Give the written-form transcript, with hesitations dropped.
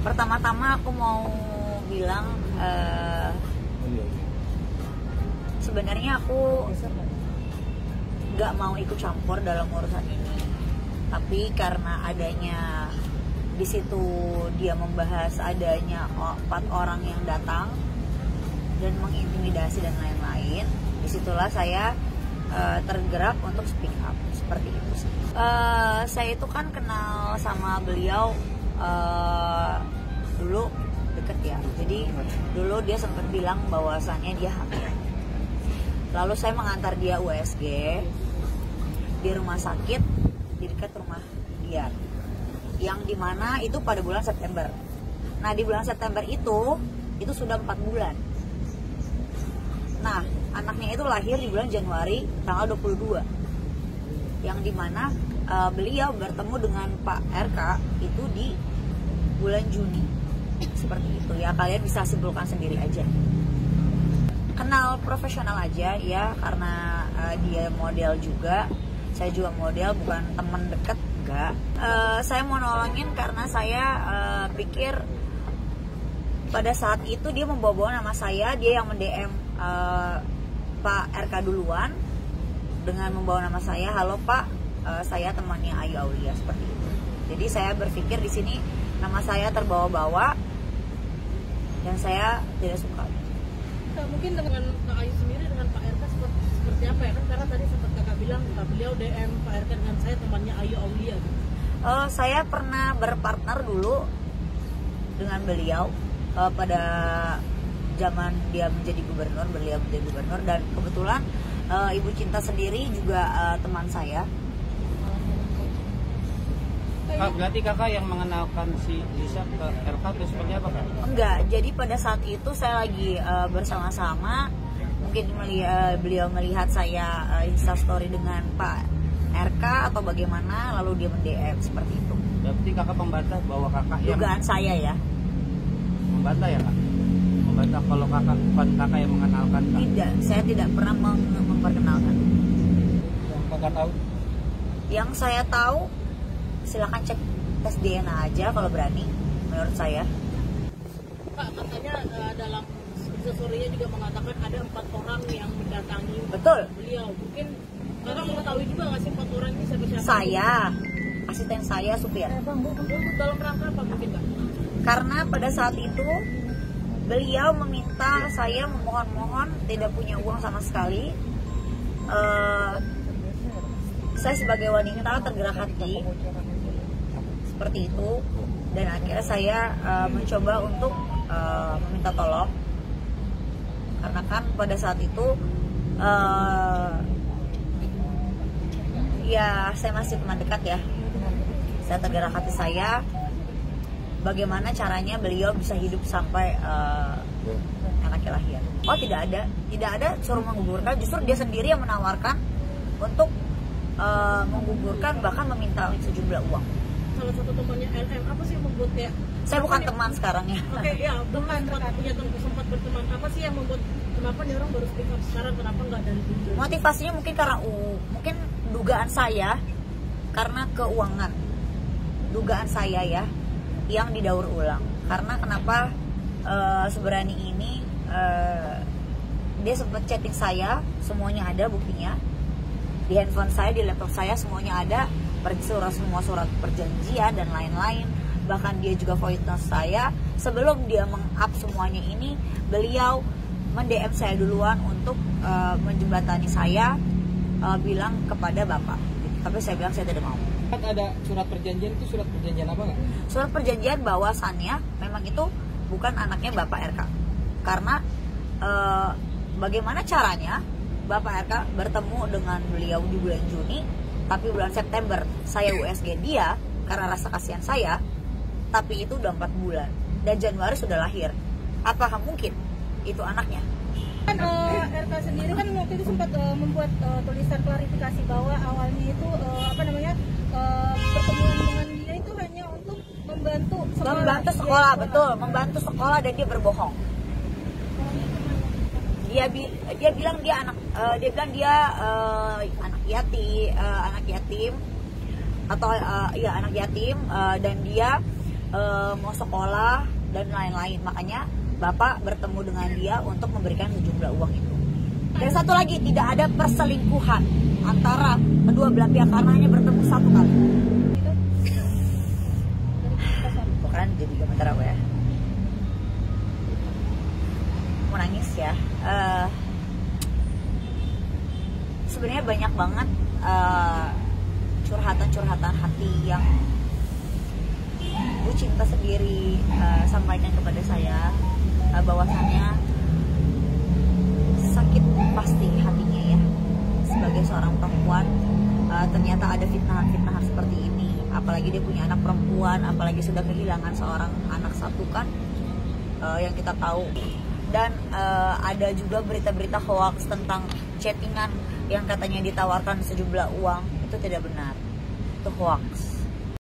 Pertama-tama aku mau bilang sebenarnya aku gak mau ikut campur dalam urusan ini, tapi karena adanya di situ dia membahas adanya 4 orang yang datang dan mengintimidasi dan lain-lain, disitulah saya tergerak untuk speak up seperti itu. Saya itu kan kenal sama beliau dulu deket ya, jadi dulu dia sempat bilang bahwasannya dia hamil. Lalu saya mengantar dia USG di rumah sakit di dekat rumah dia, yang dimana itu pada bulan September. Nah di bulan September itu sudah 4 bulan. Nah anaknya itu lahir di bulan Januari tanggal 22, yang dimana beliau bertemu dengan Pak RK itu di bulan Juni. Seperti itu ya, kalian bisa simpulkan sendiri aja. Kenal profesional aja ya, karena dia model juga, saya juga model, bukan teman deket, enggak. Saya mau nolongin karena saya pikir pada saat itu dia membawa nama saya, dia yang mendm Pak RK duluan dengan membawa nama saya, halo Pak, saya temannya Ayu Aulia, seperti itu. Jadi saya berpikir di sini nama saya terbawa-bawa dan saya tidak suka. Mungkin dengan Kak Ayu sendiri dengan Pak RK seperti apa ya, kan karena tadi sempat kakak bilang beliau DM Pak RK dengan saya temannya Ayu Aulia gitu. Saya pernah berpartner dulu dengan beliau pada zaman dia menjadi gubernur, beliau menjadi gubernur, dan kebetulan Ibu Cinta sendiri juga teman saya. Kak, berarti kakak yang mengenalkan si Lisa ke RK itu seperti apa kak? Enggak, jadi pada saat itu saya lagi bersama-sama, mungkin beliau melihat saya instastory dengan Pak RK atau bagaimana, lalu dia mendm seperti itu. Berarti kakak membantah bahwa kakak yang dugaan saya ya. Membantah ya kak? Membantah kalau kakak bukan kakak yang mengenalkan kak? Tidak, saya tidak pernah memperkenalkan. Yang kakak tahu? Yang saya tahu, silakan cek tes DNA aja kalau berani, menurut saya. Pak, katanya dalam story-nya juga mengatakan ada 4 orang yang mendatangi beliau. Mungkin kakak mengetahui juga nggak sih 4 orang ini siapa-siapa? Saya, asisten saya, supir. Dalam rangka apa mungkin Kak? Karena pada saat itu beliau meminta saya memohon-mohon, tidak punya uang sama sekali. Saya sebagai wanita tergerak hati seperti itu, dan akhirnya saya mencoba untuk meminta tolong, karena kan pada saat itu ya saya masih teman dekat ya. Saya tergerak hati saya, bagaimana caranya beliau bisa hidup sampai anaknya lahir. Oh tidak ada suruh menggugurkan, justru dia sendiri yang menawarkan untuk menggugurkan, bahkan meminta sejumlah uang. Salah satu temannya LM, apa sih yang membuat ya? Saya bukan teman sekarang ya. Oke, ya, sempat berteman. Apa sih yang membuat kenapa nih orang baru speak up sekarang, kenapa nggak dari dulu? Motivasinya mungkin karena mungkin dugaan saya karena keuangan. Dugaan saya ya yang didaur ulang. Karena kenapa seberani ini dia sempat chatting saya, semuanya ada buktinya. Di handphone saya, di laptop saya, semuanya ada, semua surat perjanjian dan lain-lain. Bahkan dia juga voice note saya. Sebelum dia meng-up semuanya ini, beliau mend-DM saya duluan untuk menjembatani saya, bilang kepada Bapak. Tapi saya bilang saya tidak mau. Ada surat perjanjian, itu surat perjanjian apa nggak? Surat perjanjian bahwasannya memang itu bukan anaknya Bapak RK. Karena bagaimana caranya Bapak RK bertemu dengan beliau di bulan Juni, tapi bulan September saya USG dia karena rasa kasihan saya, tapi itu udah 4 bulan dan Januari sudah lahir. Apakah mungkin itu anaknya? Kan RK sendiri kan waktu itu sempat membuat tulisan klarifikasi bahwa awalnya itu pertemuan dengan dia itu hanya untuk membantu sekolah. Betul, membantu sekolah, dan dia berbohong. Dia bilang dia anak yatim atau anak yatim, dan dia mau sekolah dan lain-lain. Makanya bapak bertemu dengan dia untuk memberikan sejumlah uang itu. Dan satu lagi, tidak ada perselingkuhan antara kedua belah pihak karena hanya bertemu satu kali. Bukan jadi gemetar aku ya. Mau nangis ya. Sebenarnya banyak banget curhatan-curhatan hati yang Bu Cinta sendiri sampaikan kepada saya, bahwasannya sakit pasti hatinya ya sebagai seorang perempuan. Ternyata ada fitnahan-fitnahan seperti ini, apalagi dia punya anak perempuan, apalagi sudah kehilangan seorang anak satu kan, yang kita tahu. Dan ada juga berita-berita hoax tentang chattingan yang katanya ditawarkan sejumlah uang. Itu tidak benar, itu hoax.